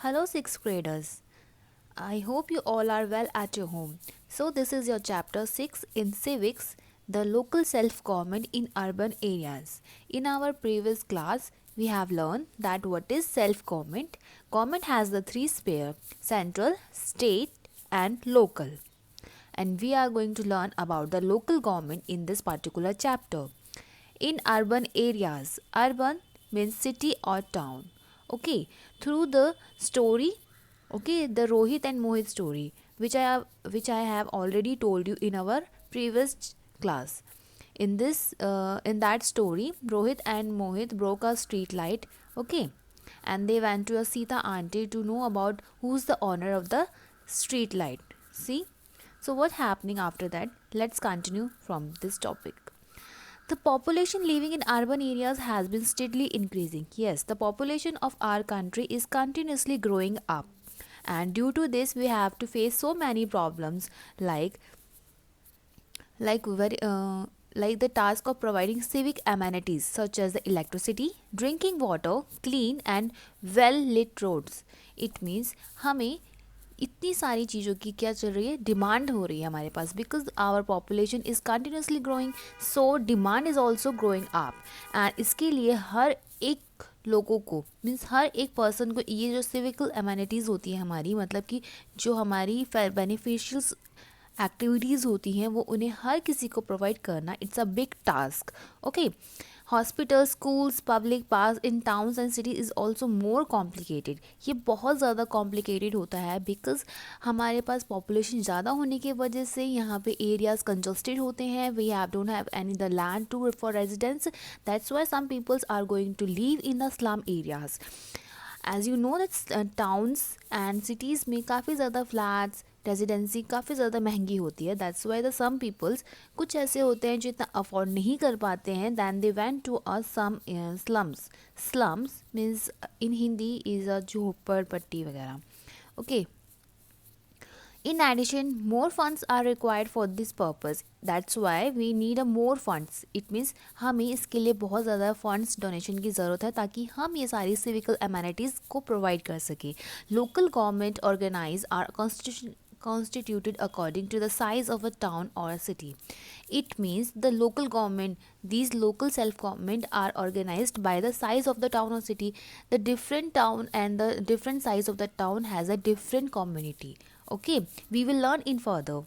Hello, sixth graders. I hope you all are well at your home. So, this is your chapter 6 in civics, the local self government in urban areas. In our previous class, we have learned that what is self government. Government has the three sphere central, state, and local. And we are going to learn about the local government in this particular chapter. In urban areas, urban means city or town. Okay, through the story, okay, the Rohit and Mohit story, which I have already told you in our previous class. In that story, Rohit and Mohit broke a street light, okay, and they went to a Sita auntie to know about who's the owner of the street light. See, so what happening after that? Let's continue from this topic. The population living in urban areas has been steadily increasing. Yes, the population of our country is continuously growing up. And due to this, we have to face so many problems like like very like the task of providing civic amenities such as the electricity, drinking water, clean and well lit roads. It means हमें इतनी सारी चीज़ों की क्या चल रही है, demand हो रही है हमारे पास, because our population is continuously growing, so demand is also growing up. And इसके लिए हर एक लोगों को मीन्स हर एक पर्सन को ये जो सिविकल एमेनिटीज़ होती है हमारी, मतलब कि जो हमारी बेनिफिशियल्स एक्टिविटीज़ होती हैं वो उन्हें हर किसी को प्रोवाइड करना, it's a big task. Okay, hospital, schools, public park in towns and city is also more complicated. ये बहुत ज़्यादा कॉम्प्लिकेटेड होता है बिकॉज हमारे पास पॉपुलेशन ज़्यादा होने की वजह से यहाँ पे एरियाज कंजस्टेड होते हैं. We have don't have any the land to for residence. That's why some peoples are going to live in the slum areas. As you know that towns and cities में काफ़ी ज़्यादा flats, residency काफ़ी ज़्यादा महंगी होती है. That's why the some peoples, कुछ ऐसे होते हैं जो इतना अफोर्ड नहीं कर पाते हैं, then they went to a some slums. Slums means in Hindi is a झोपड़पट्टी वगैरह. Okay, in addition, more funds are required for this purpose. That's why we need a more funds. It means हमें इसके लिए बहुत ज़्यादा funds donation की ज़रूरत है ताकि हम ये सारी सिविकल एमेनिटीज़ को प्रोवाइड कर सकें. Local government organise are constituted according to the size of a town or a city. It means the local government, these local self-government are organized by the size of the town or city. The different town and the different size of the town has a different community. Okay, we will learn in further.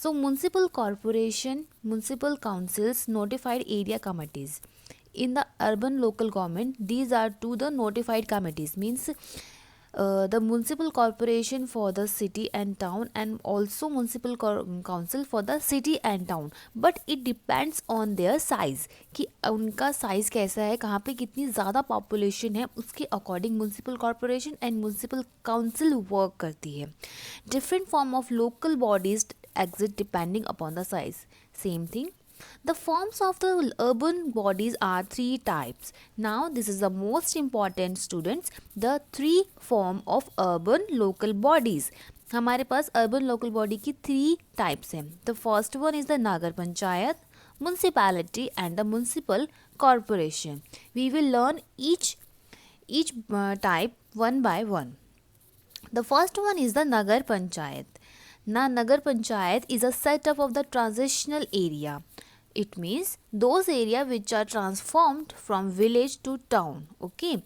So municipal corporation, municipal councils, notified area committees. In the urban local government, these are to the notified committees, means the municipal corporation for the city and town and also municipal council for the city and town, but it depends on their size कि उनका size कैसा है, कहाँ पे कितनी ज़्यादा population है, उसके according municipal corporation and municipal council work करती है. Different form of local bodies exist depending upon the size. Same thing. The forms of the urban bodies are three types. Now this is the most important, students, the three form of urban local bodies. हमारे पास urban local body की three types हैं. The first one is the Nagar Panchayat, municipality and the municipal corporation. We will learn each type one by one. The first one is the Nagar Panchayat. Now Nagar Panchayat is a setup of the transitional area. It means those areas which are transformed from village to town. Okay,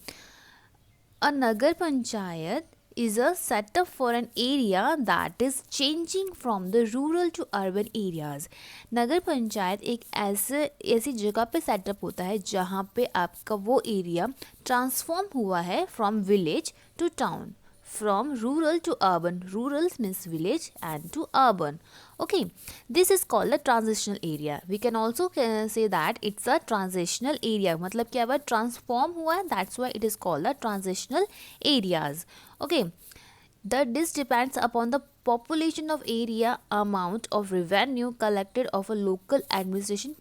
a Nagar Panchayat is a setup for an area that is changing from the rural to urban areas. नगर पंचायत एक ऐसी जगह पे setup होता है जहाँ पे आपका वो एरिया ट्रांसफॉर्म हुआ है from village to town, from rural to urban. Rural means village and to urban. Okay, this is called a transitional area. We can also say that it's a transitional area. मतलब क्या हुआ, transform हुआ है, that's why it is called a transitional areas. Okay, this depends upon the population of area, amount of revenue collected of a local administration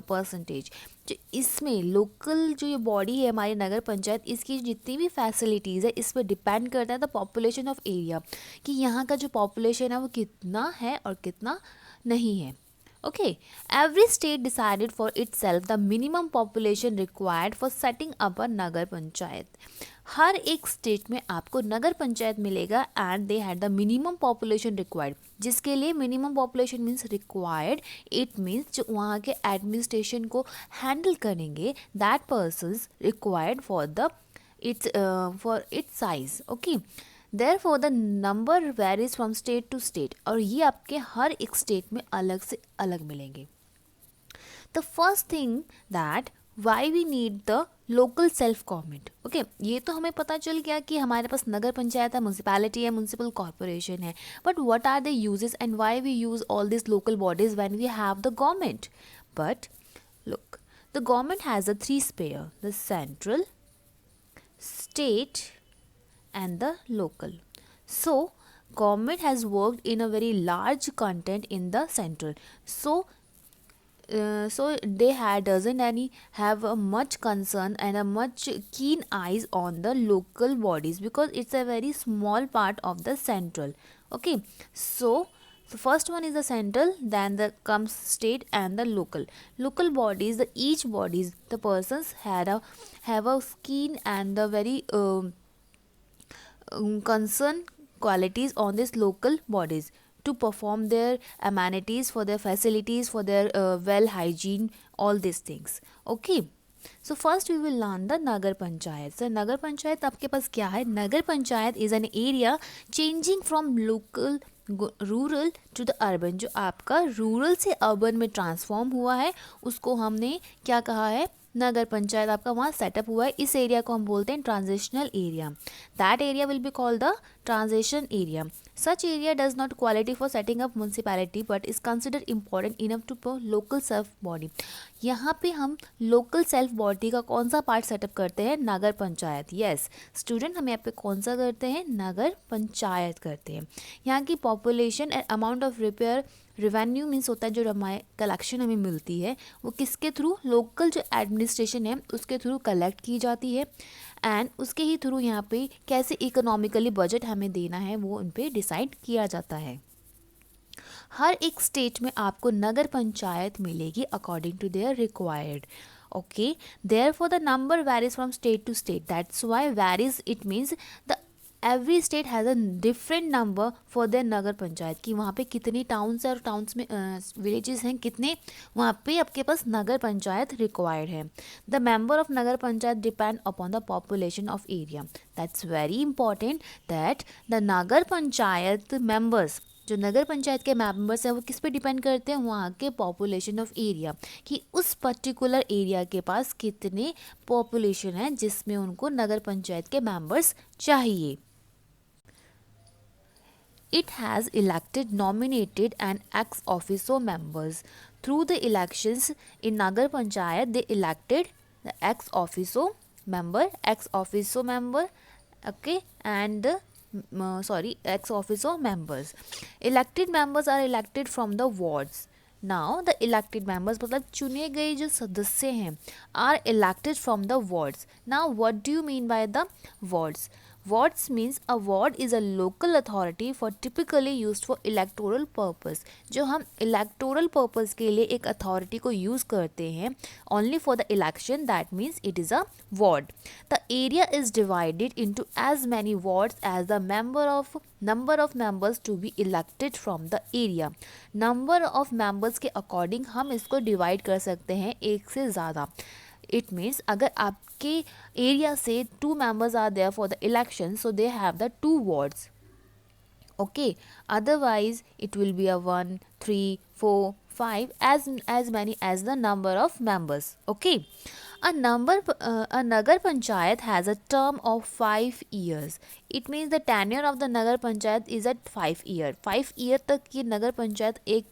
percentage. जो इसमें local जो ये body है हमारी नगर पंचायत, इसकी जितनी भी फैसिलिटीज़ है इस पर डिपेंड करता है द पॉपुलेशन ऑफ एरिया, कि यहाँ का जो पॉपुलेशन है वो कितना है और कितना नहीं है. Okay, every state decided for itself the minimum population required for setting up a नगर पंचायत. हर एक स्टेट में आपको नगर पंचायत मिलेगा and they had the minimum population required. जिसके लिए minimum population means required, it means जो वहाँ के एडमिनिस्ट्रेशन को हैंडल करेंगे, that persons required for the its size. Okay, therefore the number varies from state to state. और ये आपके हर एक स्टेट में अलग से अलग मिलेंगे. The first thing that why we need the local self government. Okay, ये तो हमें पता चल गया कि हमारे पास नगर पंचायत है, म्यूनसिपैलिटी है, म्यूनसिपल कॉर्पोरेशन है. But what are the uses and why we use all this local bodies when we have the government. But look, the government has a three sphere: the central, state and the local. So government has worked in a very large content in the central. So they doesn't any have a much concern and a much keen eyes on the local bodies because it's a very small part of the central. Okay, so the first one is the central, then the comes state and the local bodies. The each bodies, the persons have a keen and the very concern qualities on these local bodies to perform their amenities, for their facilities, for their well hygiene, all these things. Okay, so first we will learn the nagar panchayat. So nagar panchayat आपके पास क्या है? nagar panchayat is an area changing from local rural to the urban. जो आपका rural से urban में transform हुआ है उसको हमने क्या कहा है? नगर पंचायत आपका वहाँ सेटअप हुआ है. इस एरिया को हम बोलते हैं transitional area. That area will be called the transition area. Such area does not qualify for setting up municipality but is considered important enough to for local self body. यहाँ पे हम लोकल सेल्फ बॉडी का कौन सा part setup करते हैं? नगर panchayat. Yes student, हम यहाँ पे कौन सा करते हैं? नगर पंचायत करते हैं. यहाँ की population and amount of repair revenue means होता है जो हमारे कलेक्शन हमें मिलती है वो किसके थ्रू? लोकल जो एडमिनिस्ट्रेशन है उसके थ्रू कलेक्ट की जाती है एंड उसके ही थ्रू यहाँ पे कैसे इकोनॉमिकली बजट हमें देना है वो उन पे डिसाइड किया जाता है. हर एक स्टेट में आपको नगर पंचायत मिलेगी according to their required. Okay, therefore the number varies from state to state. That's why varies it means the every state has a different number for their nagar panchayat. कि वहाँ पे कितनी टाउन्स है और टाउन्स में विलेजेस हैं कितने, वहाँ पे आपके पास नगर पंचायत रिक्वायर्ड है. The member of Nagar panchayat depend upon the population of area. That's very important that the nagar panchayat members, जो नगर पंचायत के मेंबर्स हैं वो किस पे डिपेंड करते हैं? वहाँ के पॉपुलेशन ऑफ एरिया, कि उस पर्टिकुलर एरिया के पास कितने पॉपुलेशन है जिसमें उनको नगर पंचायत के मेंबर्स चाहिए. It has elected, nominated and ex officio members. Through the elections in Nagar Panchayat, they elected the ex officio member, okay, and ex officio members. Elected members are elected from the wards. Now the elected members मतलब चुने गए जो सदस्य हैं are elected from the wards. Now what do you mean by the wards? Wards means a ward is a local authority for typically used for electoral purpose. जो हम electoral purpose के लिए एक authority को use करते हैं only for the election, that means it is a ward. The area is divided into as many wards as the number of members to be elected from the area. Number of members के according हम इसको divide कर सकते हैं एक से ज़्यादा. It means अगर आपके एरिया से 2 members are there for the election, so they have the 2 wards. Okay, otherwise it will be a 1, 3, 4, 5 as many as the number of members. Okay, a Nagar Panchayat has a term of 5 years. It means the tenure of the Nagar Panchayat is at 5 year. 5 year तक ये नगर पंचायत एक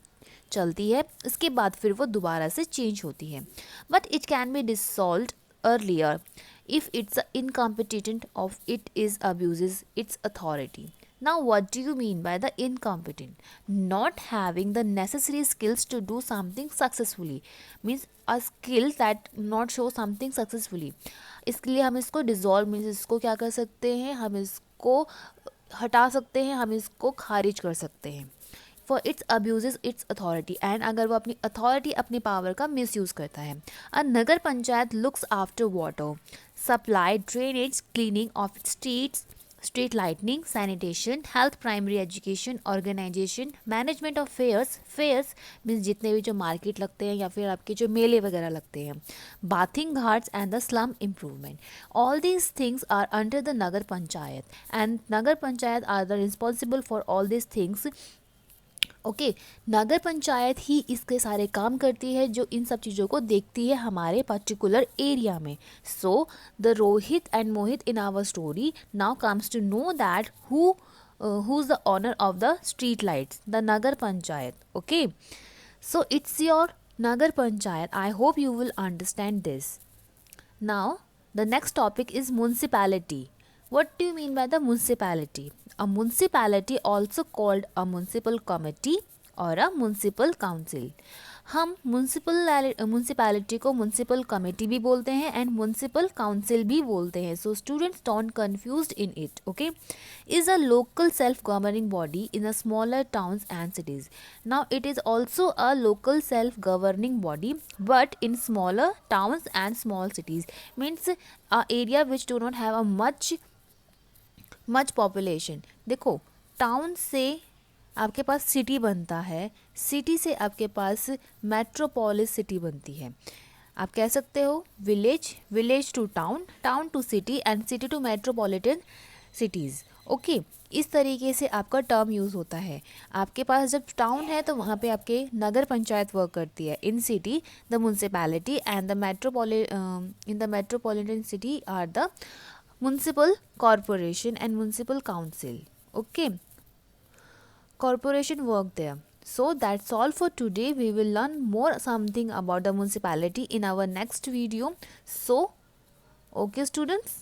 चलती है, इसके बाद फिर वो दोबारा से चेंज होती है. But it can be dissolved earlier if it's incompetent of it is abuses it's authority. Now what do you mean by the incompetent? Not having the necessary skills to do something successfully. Means a skill that not show something successfully. इसके लिए हम इसको dissolve means इसको क्या कर सकते हैं? हम इसको हटा सकते हैं, हम इसको खारिज कर सकते हैं. for its abuses its authority, and अगर वो अपनी authority अपनी power का misuse करता है. A nagar panchayat looks after water supply, drainage, cleaning of streets, street lighting, sanitation, health, primary education, organization, management of fairs means जितने भी जो मार्केट लगते हैं या फिर आपके जो मेले वगैरह लगते हैं, bathing ghats and the slum improvement. All these things are under the nagar panchayat, and nagar panchayat are the responsible for all these things. Okay, nagar panchayat ही इसके सारे काम करती है जो इन सब चीज़ों को देखती है हमारे पर्टिकुलर एरिया में. So the Rohit and Mohit in our story now comes to know that who's the owner of the street lights, the nagar panchayat. Okay, so it's your nagar panchayat. I hope you will understand this. Now the next topic is municipality. What do you mean by the municipality? A municipality, also called a municipal committee or a municipal council. हम municipality को municipal committee भी बोलते हैं and municipal council भी बोलते हैं. So students don't confused in it. Okay, is a local self governing body in a smaller towns and cities. Now it is also a local self governing body but in smaller towns and small cities. Means a area which do not have a much population. देखो, town से आपके पास city बनता है, city से आपके पास metropolis city बनती है. आप कह सकते हो village to town, town to city and city to metropolitan cities. Okay, इस तरीके से आपका टर्म यूज़ होता है. आपके पास जब टाउन है तो वहाँ पे आपके नगर पंचायत वर्क करती है. In city the municipality and the metropolitan city are the municipal corporation and municipal council. Okay, corporation work there. So that's all for today. We will learn more something about the municipality in our next video. So okay students,